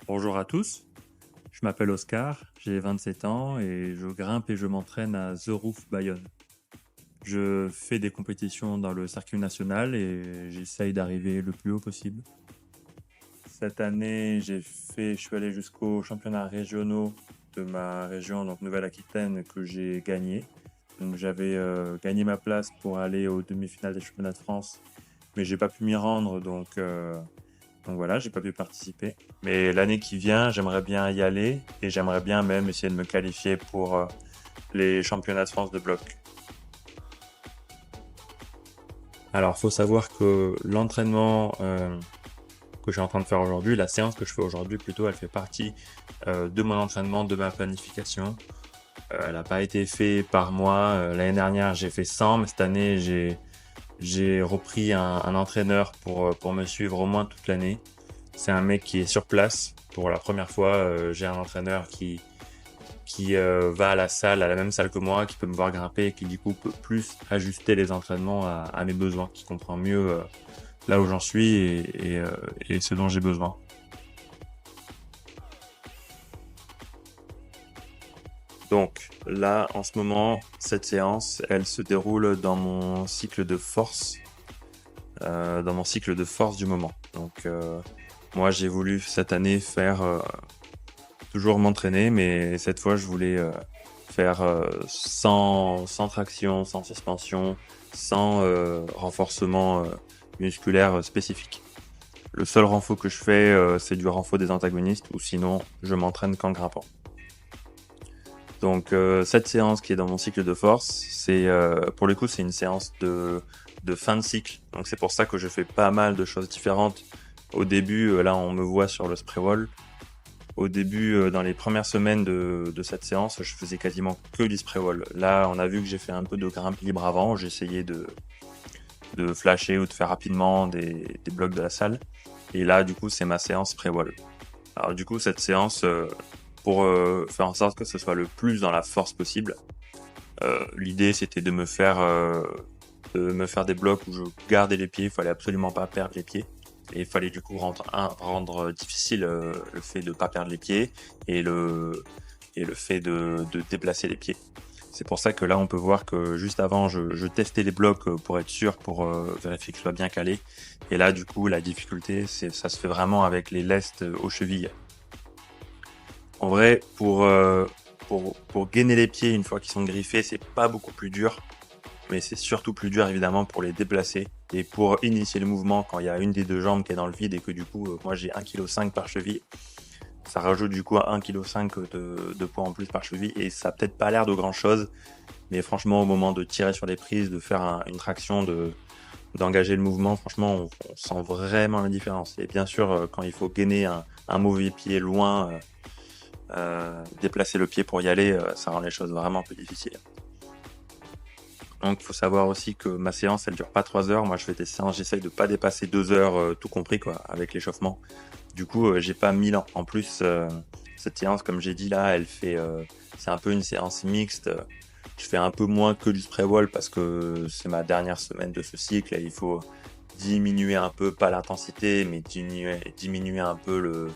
Bonjour à tous, je m'appelle Oscar, j'ai 27 ans et je grimpe et je m'entraîne à The Roof Bayonne. Je fais des compétitions dans le circuit national et j'essaye d'arriver le plus haut possible. Cette année, je suis allé jusqu'aux championnats régionaux de ma région, donc Nouvelle-Aquitaine, que j'ai gagné. Donc j'avais gagné ma place pour aller aux demi-finales des championnats de France, mais j'ai pas pu m'y rendre, donc voilà, j'ai pas pu participer. Mais l'année qui vient, j'aimerais bien y aller et j'aimerais bien même essayer de me qualifier pour les championnats de France de bloc. Alors, faut savoir que l'entraînement que je suis en train de faire aujourd'hui, la séance que je fais aujourd'hui plutôt, elle fait partie de mon entraînement, de ma planification. Elle n'a pas été faite par moi. L'année dernière, j'ai fait 100, mais cette année, j'ai repris un entraîneur pour me suivre au moins toute l'année. C'est un mec qui est sur place. Pour la première fois, j'ai un entraîneur qui va à la salle, à la même salle que moi, qui peut me voir grimper et qui du coup peut plus ajuster les entraînements à mes besoins, qui comprend mieux là où j'en suis et ce dont j'ai besoin. Donc là, en ce moment, cette séance, elle se déroule dans mon cycle de force, du moment. Moi, j'ai voulu cette année faire toujours m'entraîner, mais cette fois, je voulais faire sans traction, sans suspension, sans renforcement musculaire spécifique. Le seul renfort que je fais, c'est du renfort des antagonistes, ou sinon, je m'entraîne qu'en grimpant. Donc cette séance qui est dans mon cycle de force, c'est pour le coup c'est une séance de fin de cycle. Donc c'est pour ça que je fais pas mal de choses différentes. Au début, là on me voit sur le spray wall. Au début, dans les premières semaines de cette séance, je faisais quasiment que du spray wall. Là, on a vu que j'ai fait un peu de grimpe libre avant. J'ai essayé de flasher ou de faire rapidement des blocs de la salle. Et là, du coup, c'est ma séance spray wall. Alors du coup, cette séance, pour faire en sorte que ce soit le plus dans la force possible, l'idée c'était de me faire des blocs où je gardais les pieds. Il fallait absolument pas perdre les pieds. Et il fallait du coup rendre difficile le fait de pas perdre les pieds et le fait de déplacer les pieds. C'est pour ça que là on peut voir que juste avant je testais les blocs pour être sûr, pour vérifier que ce soit bien calé. Et là du coup la difficulté ça se fait vraiment avec les lestes aux chevilles. En vrai, pour gainer les pieds une fois qu'ils sont griffés, c'est pas beaucoup plus dur, mais c'est surtout plus dur évidemment pour les déplacer et pour initier le mouvement quand il y a une des deux jambes qui est dans le vide et que du coup, moi j'ai 1,5 kg par cheville. Ça rajoute du coup 1,5 kg de poids en plus par cheville et ça a peut-être pas l'air de grand chose, mais franchement, au moment de tirer sur les prises, de faire une traction, d'engager le mouvement, franchement, on sent vraiment la différence. Et bien sûr, quand il faut gainer un mauvais pied loin, déplacer le pied pour y aller, ça rend les choses vraiment plus difficiles. Donc, il faut savoir aussi que ma séance, elle dure pas 3 heures. Moi, je fais des séances, j'essaye de pas dépasser 2 heures, tout compris, quoi, avec l'échauffement. Du coup, j'ai pas 1000 ans. En plus, cette séance, comme j'ai dit là, c'est un peu une séance mixte. Je fais un peu moins que du spray wall parce que c'est ma dernière semaine de ce cycle et il faut diminuer un peu, pas l'intensité, mais diminuer un peu le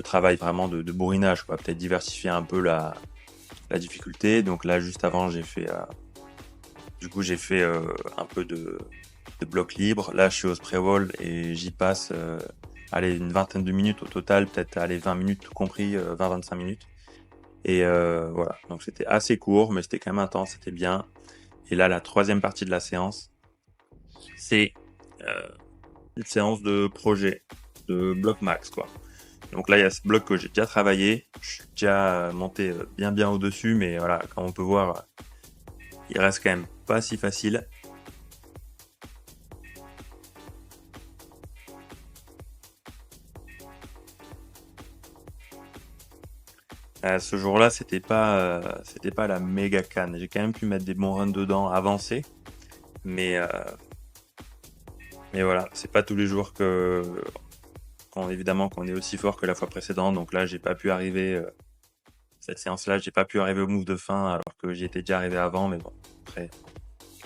travail vraiment de bourrinage, quoi. Peut-être diversifier un peu la difficulté. Donc là, juste avant, j'ai fait un peu de bloc libre. Là, je suis au spray wall et j'y passe allez, une vingtaine de minutes au total, peut-être allez, 20 minutes tout compris, 20-25 minutes. Et voilà, donc c'était assez court, mais c'était quand même intense, c'était bien. Et là, la troisième partie de la séance, c'est euh, une séance de projet, de bloc max, quoi. Donc là, il y a ce bloc que j'ai déjà travaillé. Je suis déjà monté bien au-dessus, mais voilà, comme on peut voir, il reste quand même pas si facile. Ce jour-là, c'était pas la méga canne. J'ai quand même pu mettre des bons runs dedans, avancer, mais euh, mais voilà, c'est pas tous les jours évidemment qu'on est aussi fort que la fois précédente. Donc là, j'ai pas pu arriver cette séance-là, j'ai pas pu arriver au move de fin alors que j'y étais déjà arrivé avant. Mais bon, après,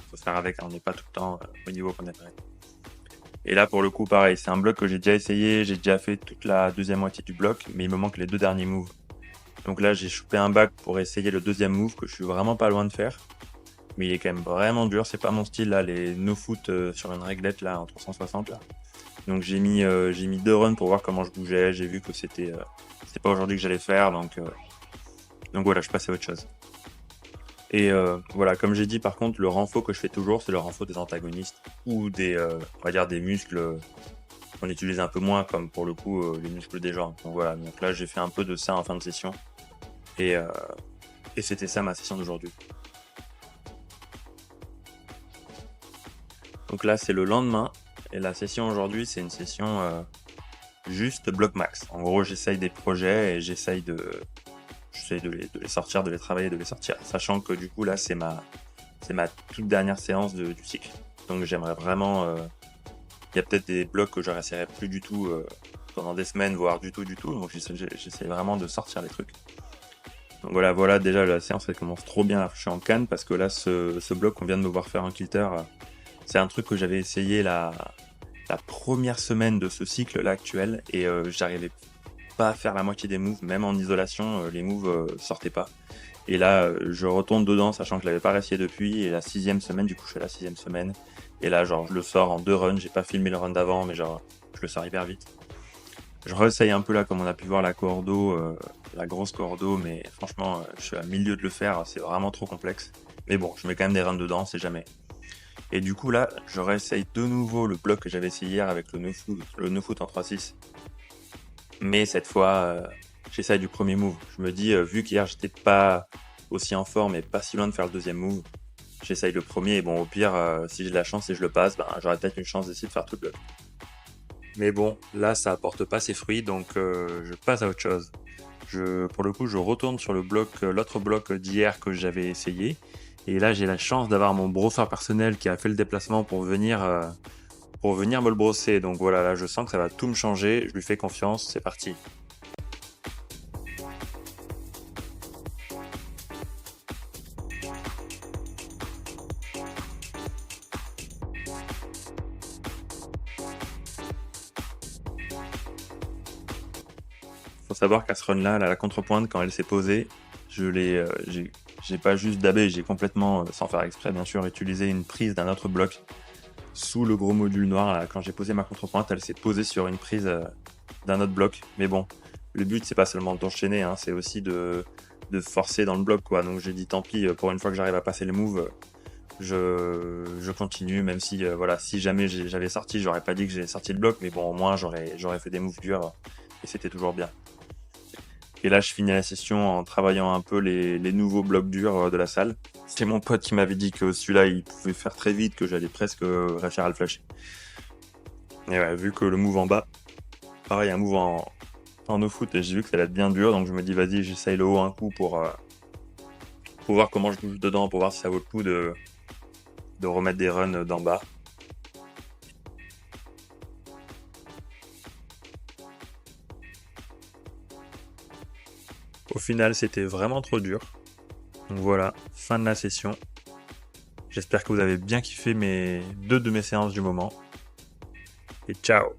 faut faire avec. On n'est pas tout le temps au niveau qu'on aimerait. Et là, pour le coup, pareil, c'est un bloc que j'ai déjà essayé, j'ai déjà fait toute la deuxième moitié du bloc, mais il me manque les 2 derniers moves. Donc là, j'ai chopé un bac pour essayer le deuxième move que je suis vraiment pas loin de faire. Mais il est quand même vraiment dur, c'est pas mon style là, les no foot sur une réglette là en 360 là. Donc j'ai mis 2 runs pour voir comment je bougeais, j'ai vu que c'était pas aujourd'hui que j'allais faire, donc voilà, je passais à autre chose. Et voilà, comme j'ai dit par contre, le renfort que je fais toujours, c'est le renfort des antagonistes ou on va dire des muscles qu'on utilise un peu moins, comme pour le coup les muscles des jambes. Donc voilà, donc là j'ai fait un peu de ça en fin de session et, euh, et c'était ça ma session d'aujourd'hui. Donc là c'est le lendemain et la session aujourd'hui c'est une session juste bloc max. En gros j'essaye des projets et j'essaye de les sortir, de les travailler, de les sortir. Sachant que du coup là c'est ma toute dernière séance du cycle. Donc j'aimerais vraiment. Il y a peut-être des blocs que je réessayerai plus du tout pendant des semaines, voire du tout. Donc j'essaie vraiment de sortir les trucs. Donc voilà, déjà la séance elle commence trop bien. Là, je suis en canne parce que là ce bloc qu'on vient de me voir faire en kilter, c'est un truc que j'avais essayé la première semaine de ce cycle là actuel et j'arrivais pas à faire la moitié des moves, même en isolation, les moves sortaient pas. Et là, je retourne dedans, sachant que je l'avais pas réessayé depuis. Et la 6e semaine, du coup, je fais la 6e semaine. Et là, genre, je le sors en 2 runs. J'ai pas filmé le run d'avant, mais genre, je le sors hyper vite. Je réessaye un peu là, comme on a pu voir la cordeau, la grosse cordeau, mais franchement, je suis à milieu de le faire. C'est vraiment trop complexe. Mais bon, je mets quand même des runs dedans, c'est jamais. Et du coup, là, je réessaye de nouveau le bloc que j'avais essayé hier avec le no foot en 3-6. Mais cette fois, j'essaye du premier move. Je me dis, vu qu'hier j'étais pas aussi en forme et pas si loin de faire le deuxième move, j'essaye le premier et bon, au pire, si j'ai de la chance et je le passe, ben, j'aurais peut-être une chance d'essayer de faire tout le bloc. Mais bon, là, ça apporte pas ses fruits, donc je passe à autre chose. Pour le coup, je retourne sur l'autre bloc d'hier que j'avais essayé. Et là, j'ai la chance d'avoir mon brosseur personnel qui a fait le déplacement pour venir me le brosser. Donc voilà, là, je sens que ça va tout me changer. Je lui fais confiance, c'est parti. Faut savoir qu'à ce run-là, la contrepointe, quand elle s'est posée, j'ai pas juste dabé, j'ai complètement, sans faire exprès bien sûr, utilisé une prise d'un autre bloc sous le gros module noir. Là, quand j'ai posé ma contrepointe, elle s'est posée sur une prise d'un autre bloc. Mais bon, le but c'est pas seulement d'enchaîner, hein, c'est aussi de forcer dans le bloc, quoi. Donc j'ai dit tant pis, pour une fois que j'arrive à passer le move, je continue, même si voilà, si jamais j'avais sorti, j'aurais pas dit que j'ai sorti le bloc, mais bon, au moins j'aurais fait des moves durs et c'était toujours bien. Et là, je finis la session en travaillant un peu les nouveaux blocs durs de la salle. C'est mon pote qui m'avait dit que celui-là, il pouvait faire très vite, que j'allais presque réussir à le flasher. Et ouais, vu que le move en bas, pareil, un move en no foot, et j'ai vu que ça allait être bien dur, donc je me dis, vas-y, j'essaye le haut un coup pour voir comment je bouge dedans, pour voir si ça vaut le coup de remettre des runs d'en bas. Au final, c'était vraiment trop dur. Donc voilà, fin de la session. J'espère que vous avez bien kiffé mes 2 de mes séances du moment. Et ciao!